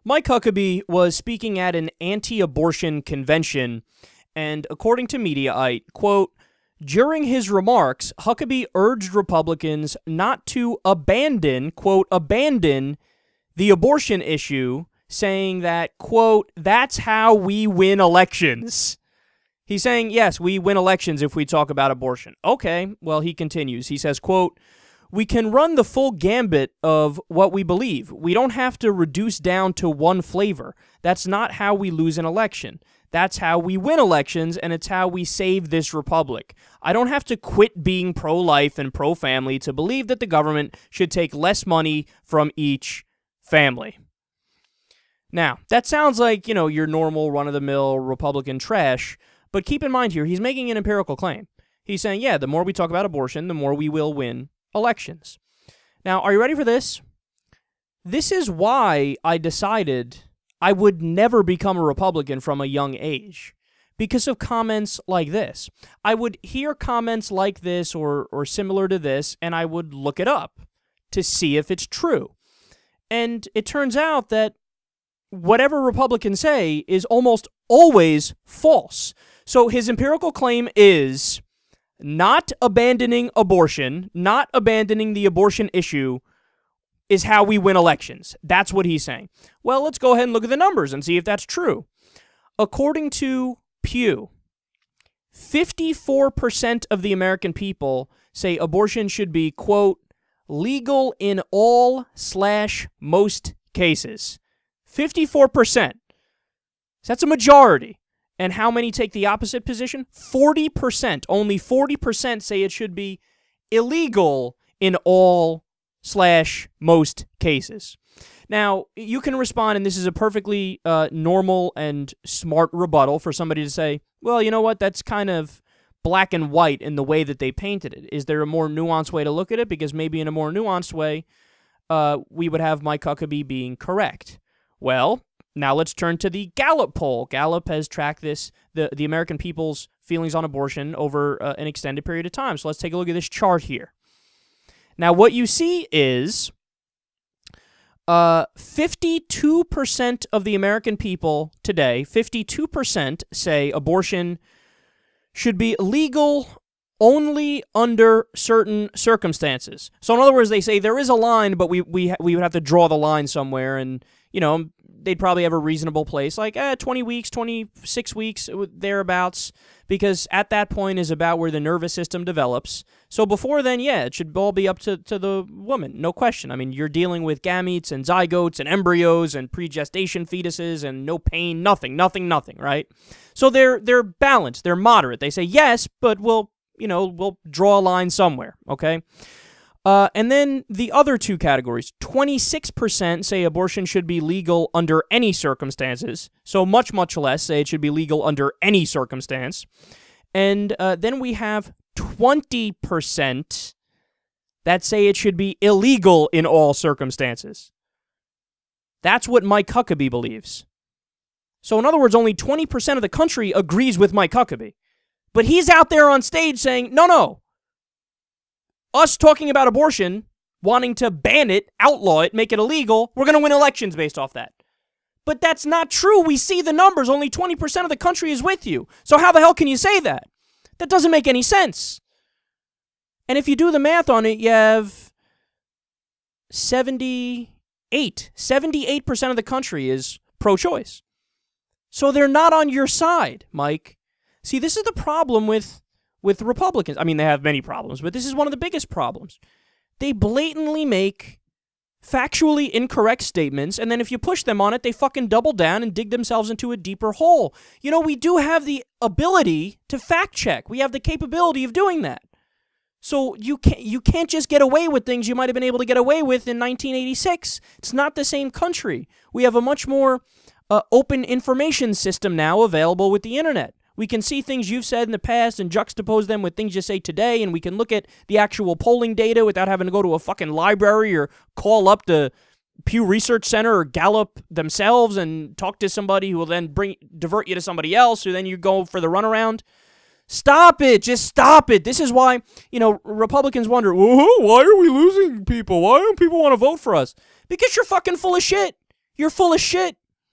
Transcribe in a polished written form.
Mike Huckabee was speaking at an anti-abortion convention, and according to Mediaite, quote, during his remarks, Huckabee urged Republicans not to abandon, quote, abandon the abortion issue, saying that, quote, that's how we win elections. He's saying, yes, we win elections if we talk about abortion. Okay, well, he continues. He says, quote, we can run the full gambit of what we believe. We don't have to reduce down to one flavor. That's not how we lose an election. That's how we win elections, and it's how we save this republic. I don't have to quit being pro-life and pro-family to believe that the government should take less money from each family. Now, that sounds like, you know, your normal run-of-the-mill Republican trash, but keep in mind here, he's making an empirical claim. He's saying, yeah, the more we talk about abortion, the more we will win elections. Now, are you ready for this? This is why I decided I would never become a Republican from a young age, because of comments like this. I would hear comments like this or similar to this, and I would look it up to see if it's true. And it turns out that whatever Republicans say is almost always false. So his empirical claim is not abandoning abortion, not abandoning the abortion issue is how we win elections. That's what he's saying. Well, let's go ahead and look at the numbers and see if that's true. According to Pew, 54% of the American people say abortion should be, quote, legal in all/most cases. 54%. That's a majority. And how many take the opposite position? 40%. Only 40% say it should be illegal in all/most cases. Now, you can respond, and this is a perfectly normal and smart rebuttal for somebody to say, well, you know what, that's kind of black and white in the way that they painted it. Is there a more nuanced way to look at it? Because maybe in a more nuanced way, we would have Mike Huckabee being correct. Well, now let's turn to the Gallup poll. Gallup has tracked this, the American people's feelings on abortion over an extended period of time. So let's take a look at this chart here. Now, what you see is 52% of the American people today, 52% say abortion should be legal only under certain circumstances. So in other words, they say there is a line, but we would have to draw the line somewhere, and, you know, they'd probably have a reasonable place, like 20 weeks, 26 weeks, thereabouts, because at that point is about where the nervous system develops. So before then, yeah, it should all be up to the woman, no question. I mean, you're dealing with gametes and zygotes and embryos and pregestation fetuses and no pain, nothing, right? So they're balanced, they're moderate. They say yes, but we'll draw a line somewhere, okay? And then the other two categories, 26% say abortion should be legal under any circumstances, so much, much less say it should be legal under any circumstance. And then we have 20% that say it should be illegal in all circumstances. That's what Mike Huckabee believes. So in other words, only 20% of the country agrees with Mike Huckabee. But he's out there on stage saying, no. Us talking about abortion, wanting to ban it, outlaw it, make it illegal, we're going to win elections based off that. But that's not true. We see the numbers. Only 20% of the country is with you. So how the hell can you say that? That doesn't make any sense. And if you do the math on it, you have 78% of the country is pro-choice. So they're not on your side, Mike. See, this is the problem with Republicans. I mean, they have many problems, but this is one of the biggest problems. They blatantly make factually incorrect statements, and then if you push them on it, they fucking double down and dig themselves into a deeper hole. You know, we do have the ability to fact check. We have the capability of doing that. So you can't just get away with things you might have been able to get away with in 1986. It's not the same country. We have a much more open information system now available with the internet. We can see things you've said in the past and juxtapose them with things you say today, and we can look at the actual polling data without having to go to a fucking library or call up the Pew Research Center or Gallup themselves and talk to somebody who will then divert you to somebody else, who then you go for the runaround. Stop it. Just stop it. This is why, Republicans wonder, why are we losing people? Why don't people want to vote for us? Because you're fucking full of shit. You're full of shit.